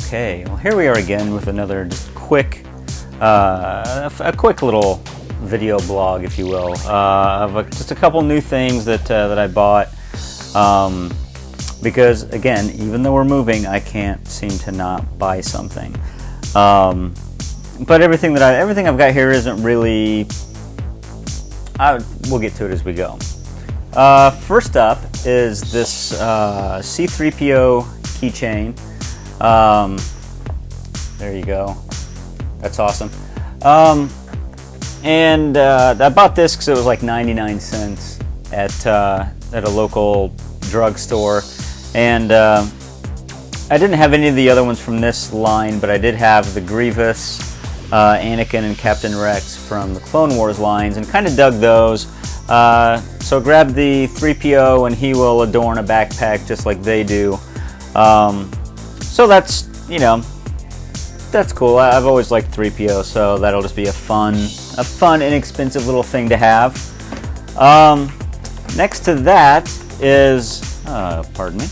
Okay, well here we are again with another just quick, a quick little video blog, if you will, of just a couple new things that I bought. Because again, even though we're moving, I can't seem to not buy something. But everything I've got here isn't really. We'll get to it as we go. First up is this C3PO keychain. There you go. That's awesome. And I bought this because it was like 99 cents at a local drugstore, and I didn't have any of the other ones from this line, but I did have the Grievous, Anakin, and Captain Rex from the Clone Wars lines, and kind of dug those. So grab the 3PO, and he will adorn a backpack just like they do. So that's, you know, that's cool. I've always liked 3PO, so that'll just be a fun, inexpensive little thing to have. Next to that is, pardon me.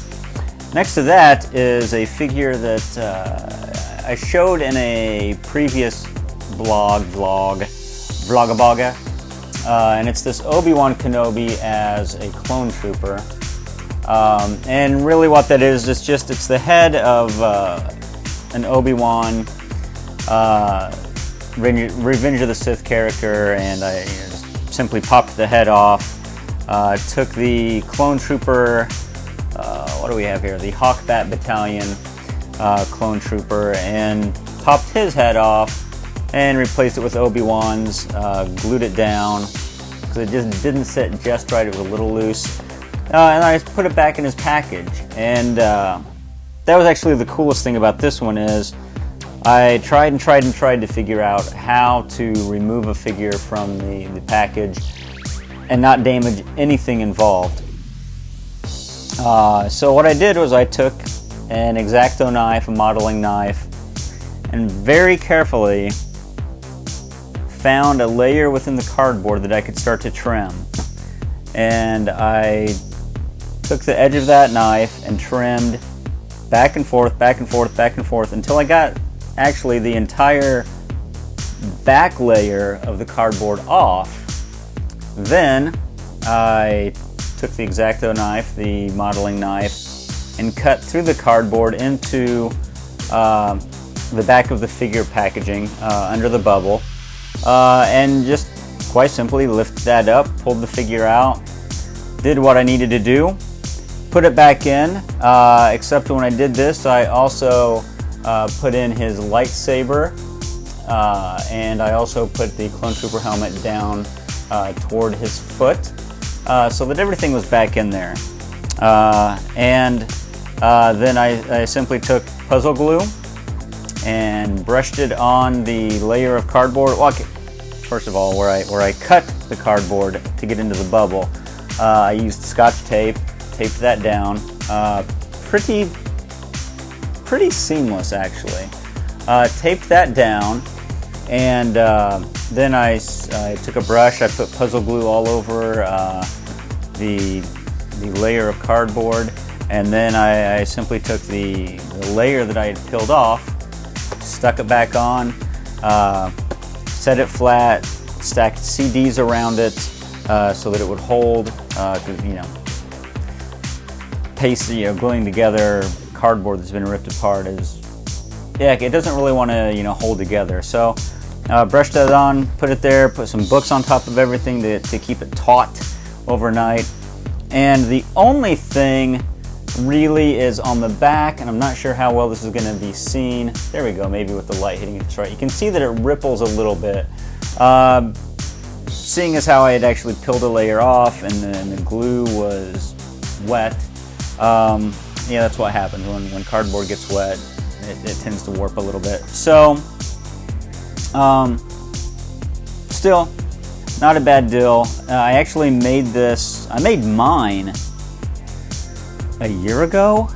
Next to that is a figure that I showed in a previous vlogabaga, and it's this Obi-Wan Kenobi as a clone trooper. And really what that is just it's the head of an Obi-Wan Revenge of the Sith character, and I just simply popped the head off, took the clone trooper, what do we have here, the Hawkbat Battalion clone trooper, and popped his head off and replaced it with Obi-Wan's, glued it down because it just didn't sit just right, it was a little loose. And I put it back in his package, and that was actually the coolest thing about this one is I tried to figure out how to remove a figure from the package and not damage anything involved. So what I did was I took an X-Acto knife, a modeling knife, and very carefully found a layer within the cardboard that I could start to trim. And I took the edge of that knife and trimmed back and forth, back and forth, back and forth until I got actually the entire back layer of the cardboard off. Then I took the X-Acto knife, the modeling knife, and cut through the cardboard into the back of the figure packaging under the bubble, and just quite simply lifted that up, pulled the figure out, did what I needed to do, put it back in, except when I did this I also put in his lightsaber, and I also put the clone trooper helmet down toward his foot, so that everything was back in there. And then I simply took puzzle glue and brushed it on the layer of cardboard. Well, okay, first of all, where I cut the cardboard to get into the bubble, I used Scotch tape, taped that down. Pretty seamless actually. Taped that down, and then I took a brush. I put puzzle glue all over the layer of cardboard, and then I simply took the layer that I had peeled off, stuck it back on, set it flat, stacked CDs around it so that it would hold, because gluing together cardboard that's been ripped apart is, yeah, it doesn't really want to hold together. So brushed that on, put it there, put some books on top of everything to keep it taut overnight. And the only thing really is on the back, and I'm not sure how well this is going to be seen. There we go, maybe with the light hitting it right. You can see that it ripples a little bit. Seeing as how I had actually peeled a layer off and then the glue was wet, yeah, that's what happens when cardboard gets wet. It tends to warp a little bit. So, still, not a bad deal. I actually made this, I made mine a year ago,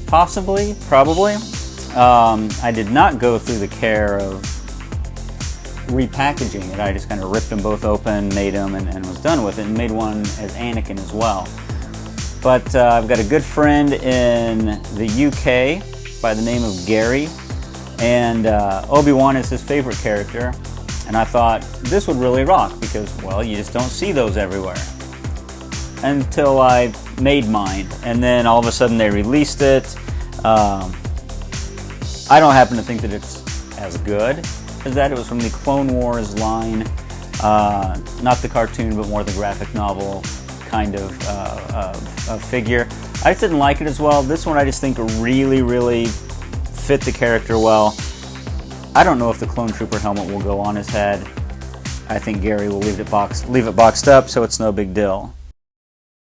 possibly, probably. I did not go through the care of repackaging it. I just kind of ripped them both open, made them, and was done with it, and made one as Anakin as well. But I've got a good friend in the UK by the name of Gary, and Obi-Wan is his favorite character, and I thought this would really rock because, well, you just don't see those everywhere. Until I made mine, and then all of a sudden they released it. I don't happen to think that it's as good as that. It was from the Clone Wars line, not the cartoon, but more the graphic novel kind of figure. I just didn't like it as well. This one I just think really fit the character well. I don't know if the Clone Trooper helmet will go on his head. I think Gary will leave it boxed up, so it's no big deal.